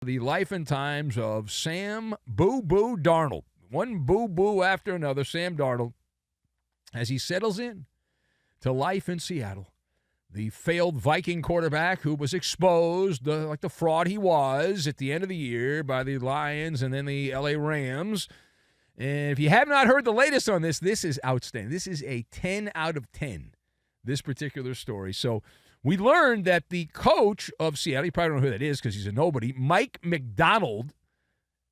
The life and times of Sam Boo Boo Darnold. One boo boo after another, Sam Darnold, as he settles in to life in Seattle. The failed Viking quarterback who was exposed like the fraud he was at the end of the year by the Lions and then the LA Rams. And if you have not heard the latest on this, this is outstanding. This is a 10 out of 10, this particular story. So we learned that the coach of Seattle, you probably don't know who that is because he's a nobody, Mike McDonald,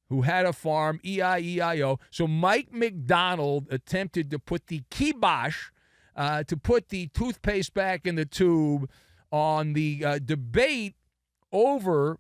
who had a farm, E-I-E-I-O. So Mike McDonald attempted to put the kibosh, to put the toothpaste back in the tube on the debate over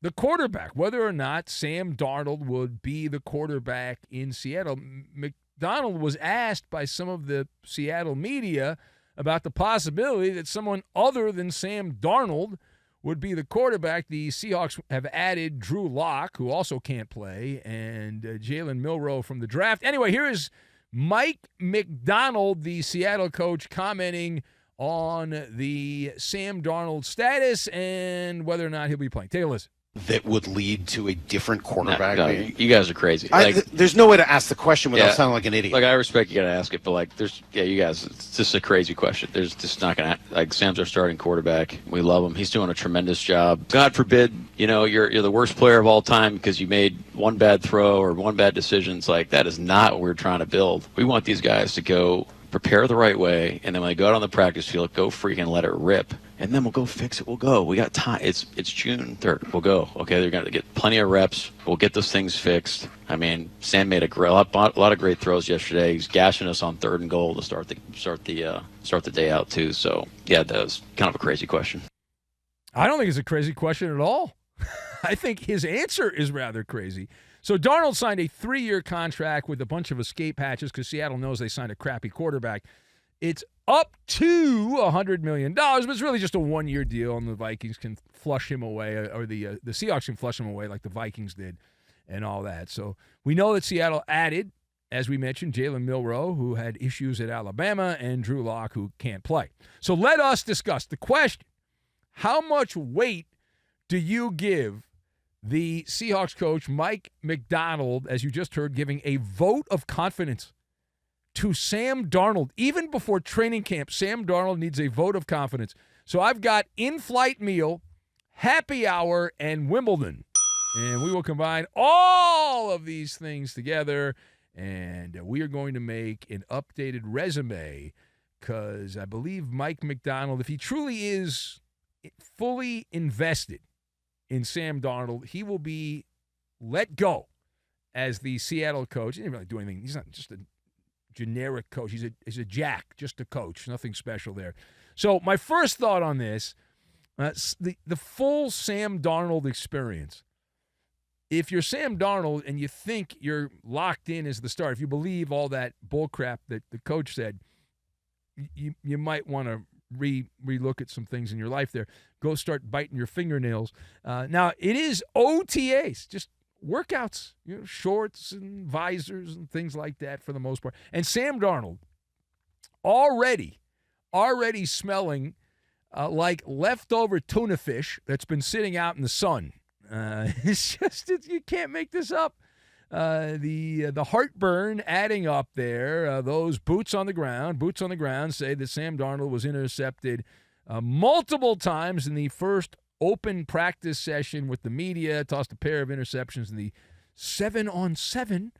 the quarterback, whether or not Sam Darnold would be the quarterback in Seattle. McDonald was asked by some of the Seattle media about the possibility that someone other than Sam Darnold would be the quarterback. The Seahawks have added Drew Lock, who also can't play, and Jalen Milroe from the draft. Anyway, here is Mike McDonald, the Seattle coach, commenting on the Sam Darnold status and whether or not he'll be playing. Take a listen. That would lead to a different quarterback. No, you guys are crazy. There's no way to ask the question without sounding like an idiot. Like, I respect you got to ask it, but you guys, it's just a crazy question. There's just not going to, Sam's our starting quarterback. We love him. He's doing a tremendous job. God forbid, you're the worst player of all time because you made one bad throw or one bad decision. It's like, that is not what we're trying to build. We want these guys to go prepare the right way, and then when they go out on the practice field, go freaking let it rip. And then we'll go fix it. We'll go. We got time. It's June 3rd. We'll go. Okay, they're going to get plenty of reps. We'll get those things fixed. I mean, Sam made a lot of great throws yesterday. He's gashing us on 3rd and goal to start the day out too. So yeah, that was kind of a crazy question. I don't think it's a crazy question at all. I think his answer is rather crazy. So Darnold signed a 3-year contract with a bunch of escape hatches because Seattle knows they signed a crappy quarterback. It's up to $100 million, but it's really just a 1-year deal, and the Vikings can flush him away, or the Seahawks can flush him away like the Vikings did and all that. So we know that Seattle added, as we mentioned, Jalen Milroe, who had issues at Alabama, and Drew Lock, who can't play. So let us discuss the question. How much weight do you give the Seahawks coach, Mike McDonald, as you just heard, giving a vote of confidence to Sam Darnold? Even before training camp, Sam Darnold needs a vote of confidence. So I've got in-flight meal, happy hour, and Wimbledon. And we will combine all of these things together, and we are going to make an updated resume because I believe Mike McDonald, if he truly is fully invested in Sam Darnold, he will be let go as the Seattle coach. He didn't really do anything. He's not just a generic coach. He's a jack, just a coach. Nothing special there. So my first thought on this, the full Sam Darnold experience. If you're Sam Darnold and you think you're locked in as the starter, if you believe all that bullcrap that the coach said, you might want to relook at some things in your life there. Go start biting your fingernails. Now, it is OTAs, just workouts, shorts and visors and things like that for the most part. And Sam Darnold already smelling like leftover tuna fish that's been sitting out in the sun. You can't make this up. The heartburn adding up there. Those boots on the ground say that Sam Darnold was intercepted multiple times in the first open practice session with the media, tossed a pair of interceptions in the 7-on-7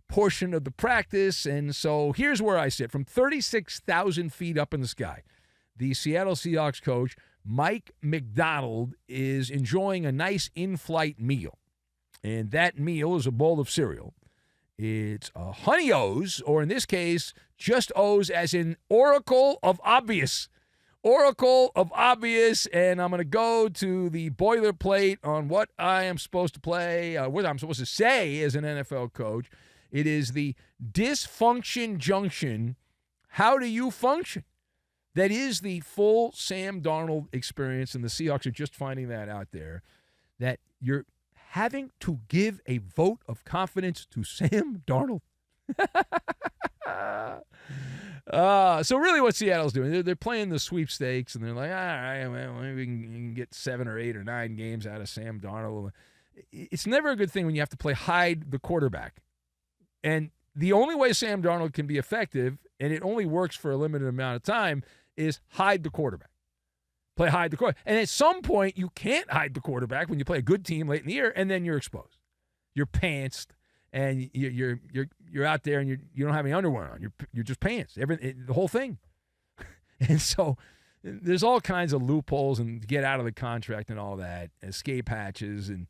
portion of the practice. And so here's where I sit. From 36,000 feet up in the sky, the Seattle Seahawks coach, Mike McDonald, is enjoying a nice in-flight meal. And that meal is a bowl of cereal. It's Honey O's, or in this case, just O's as in Oracle of Obvious. Oracle of Obvious, and I'm going to go to the boilerplate on what I am supposed to play, what I'm supposed to say as an NFL coach. It is the dysfunction junction. How do you function? That is the full Sam Darnold experience, and the Seahawks are just finding that out there, that you're having to give a vote of confidence to Sam Darnold. So really what Seattle's doing, they're playing the sweepstakes, and they're like, all right, well, maybe we can get 7 or 8 or 9 games out of Sam Darnold. it's never a good thing when you have to play hide the quarterback. And the only way Sam Darnold can be effective, and it only works for a limited amount of time, is hide the quarterback. Play hide the quarterback. And at some point, you can't hide the quarterback when you play a good team late in the year, and then you're exposed. You're pantsed, and you're out there, and you don't have any underwear on. You're just pants. The whole thing. And so there's all kinds of loopholes and to get out of the contract and all that, escape hatches. And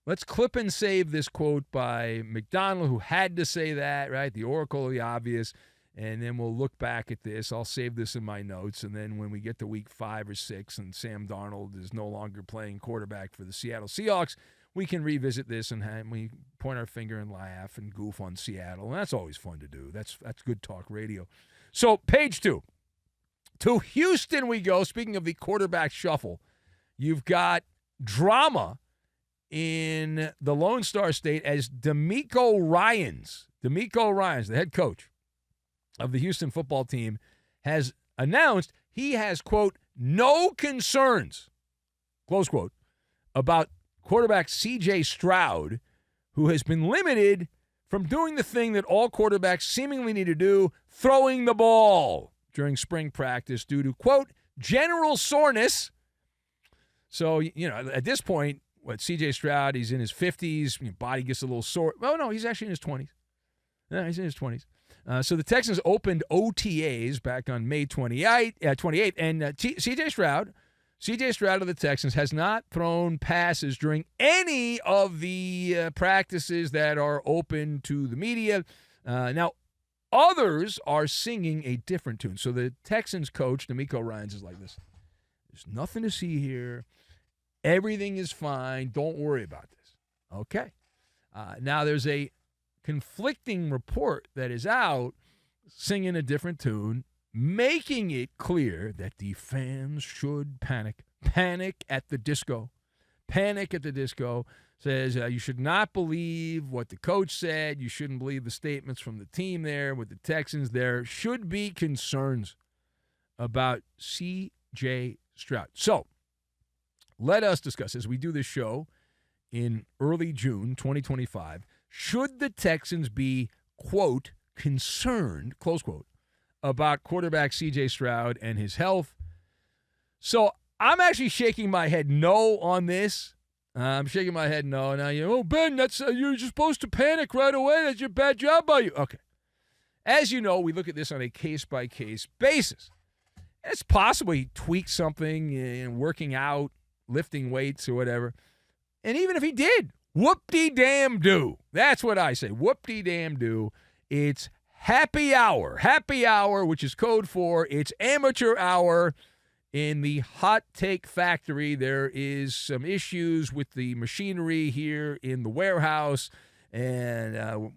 let's clip and save this quote by McDonald, who had to say that, right? The oracle of the obvious. And then we'll look back at this. I'll save this in my notes. And then when we get to week 5 or 6 and Sam Darnold is no longer playing quarterback for the Seattle Seahawks, we can revisit this and we point our finger and laugh and goof on Seattle. And that's always fun to do. That's good talk radio. So page 2. To Houston we go. Speaking of the quarterback shuffle, you've got drama in the Lone Star State as DeMeco Ryans, the head coach of the Houston football team, has announced he has, quote, no concerns, close quote, about quarterback C.J. Stroud, who has been limited from doing the thing that all quarterbacks seemingly need to do, throwing the ball during spring practice due to, quote, general soreness. So, at this point, C.J. Stroud, he's in his 50s, body gets a little sore. Oh, no, he's actually in his 20s. No, he's in his 20s. So the Texans opened OTAs back on May 28th, and C.J. Stroud of the Texans has not thrown passes during any of the practices that are open to the media. Now, others are singing a different tune. So the Texans coach, DeMeco Ryans, is like this. There's nothing to see here. Everything is fine. Don't worry about this. Okay. Now, there's a conflicting report that is out singing a different tune, making it clear that the fans should panic. Panic at the disco. Panic at the disco. Says you should not believe what the coach said. You shouldn't believe the statements from the team there with the Texans. There should be concerns about C.J. Stroud. So let us discuss, as we do this show in early June 2025, should the Texans be, quote, concerned, close quote, about quarterback C.J. Stroud and his health? So I'm actually shaking my head no on this. I'm shaking my head no. Now, Ben, that's you're supposed to panic right away. That's your bad job by you. Okay. As you know, we look at this on a case-by-case basis. It's possible he tweaked something in working out, lifting weights or whatever. And even if he did, whoop-de-damn-do. That's what I say, whoop-de-damn-do. It's happy hour, which is code for it's amateur hour in the Hot Take Factory. There is some issues with the machinery here in the warehouse, and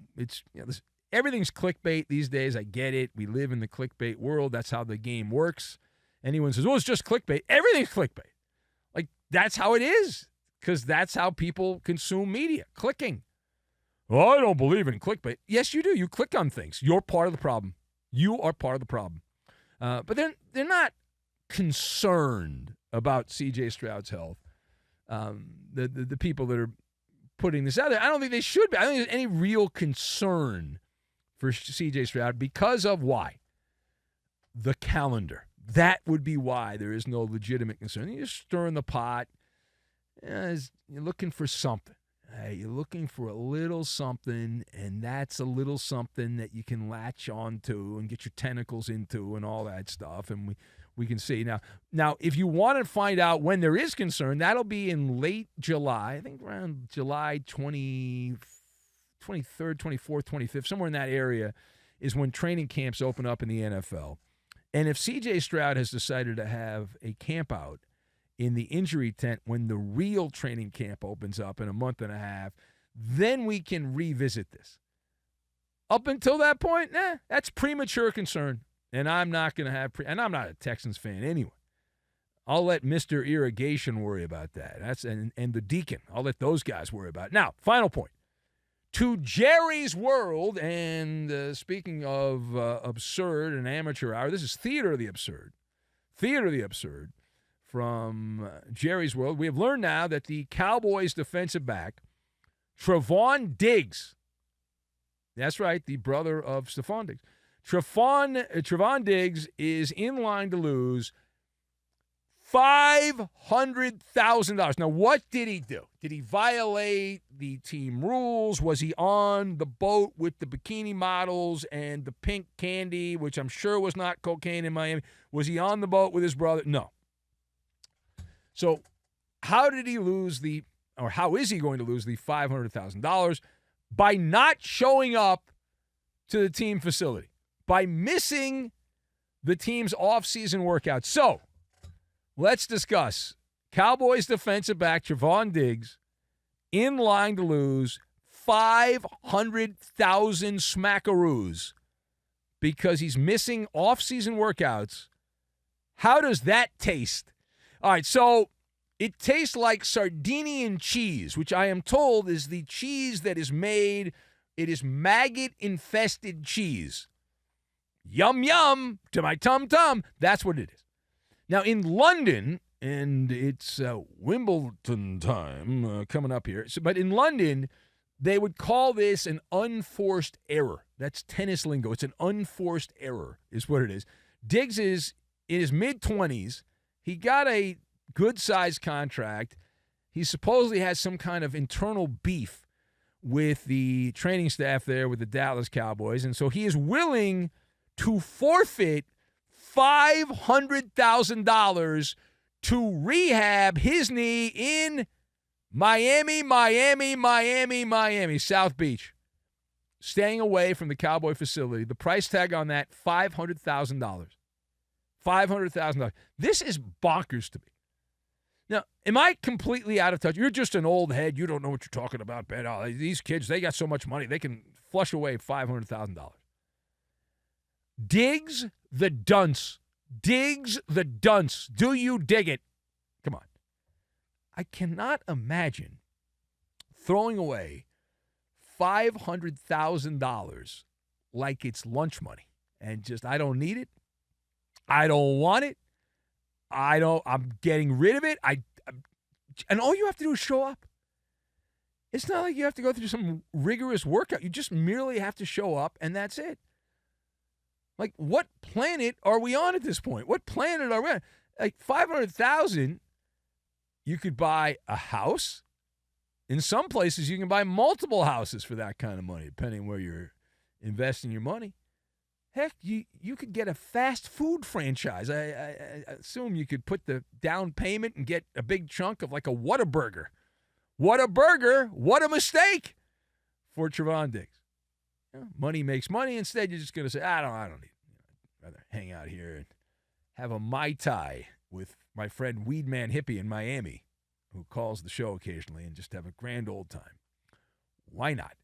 everything's clickbait these days. I get it. We live in the clickbait world. That's how the game works. Anyone says, it's just clickbait. Everything's clickbait. Like, that's how it is, because that's how people consume media, clicking. Well, I don't believe in clickbait. Yes, you do. You click on things. You're part of the problem. You are part of the problem. But they're not concerned about C.J. Stroud's health. The people that are putting this out there, I don't think they should be. I don't think there's any real concern for C.J. Stroud because of why? The calendar. That would be why there is no legitimate concern. You're stirring the pot. You're looking for something. You're looking for a little something, and that's a little something that you can latch onto and get your tentacles into and all that stuff. And we can see. Now, if you want to find out when there is concern, that'll be in late July. I think around July 23rd, 24th, 25th, somewhere in that area is when training camps open up in the NFL. And if C.J. Stroud has decided to have a camp out in the injury tent when the real training camp opens up in a month and a half, then we can revisit this. Up until that point, that's premature concern. And I'm not going to have and I'm not a Texans fan anyway. I'll let Mr. Irrigation worry about that. And the Deacon. I'll let those guys worry about it. Now, final point. To Jerry's World, and speaking of absurd and amateur hour, this is Theater of the Absurd. Theater of the Absurd. from Jerry's World. We have learned now that the Cowboys defensive back, Trevon Diggs, that's right, the brother of Stephon Diggs. Trevon Diggs is in line to lose $500,000. Now, what did he do? Did he violate the team rules? Was he on the boat with the bikini models and the pink candy, which I'm sure was not cocaine in Miami? Was he on the boat with his brother? No. So how did he lose how is he going to lose the $500,000? By not showing up to the team facility, by missing the team's off-season workout. So let's discuss Cowboys defensive back Trevon Diggs in line to lose 500,000 smackaroos because he's missing off-season workouts. How does that taste? All right, so it tastes like Sardinian cheese, which I am told is the cheese that is made. It is maggot-infested cheese. Yum, yum, to my tum-tum. That's what it is. Now, in London, and it's Wimbledon time coming up here, but in London, they would call this an unforced error. That's tennis lingo. It's an unforced error is what it is. Diggs is in his mid-20s. He got a good-sized contract. He supposedly has some kind of internal beef with the training staff there with the Dallas Cowboys, and so he is willing to forfeit $500,000 to rehab his knee in Miami, South Beach. Staying away from the Cowboy facility. The price tag on that, $500,000. $500,000. This is bonkers to me. Now, am I completely out of touch? You're just an old head. You don't know what you're talking about, Ben. Oh, these kids, they got so much money. They can flush away $500,000. Diggs the dunce. Diggs the dunce. Do you dig it? Come on. I cannot imagine throwing away $500,000 like it's lunch money and just, I don't need it. I don't want it. I'm getting rid of it. And all you have to do is show up. It's not like you have to go through some rigorous workout. You just merely have to show up, and that's it. Like, what planet are we on at this point? What planet are we on? Like, $500,000, you could buy a house. In some places, you can buy multiple houses for that kind of money, depending where you're investing your money. Heck, you could get a fast food franchise. I assume you could put the down payment and get a big chunk of like a Whataburger. What a burger. What a mistake for Trevon Diggs. You know, money makes money. Instead, you're just going to say, I don't need it. I'd rather hang out here and have a Mai Tai with my friend Weedman Hippie in Miami, who calls the show occasionally, and just have a grand old time. Why not?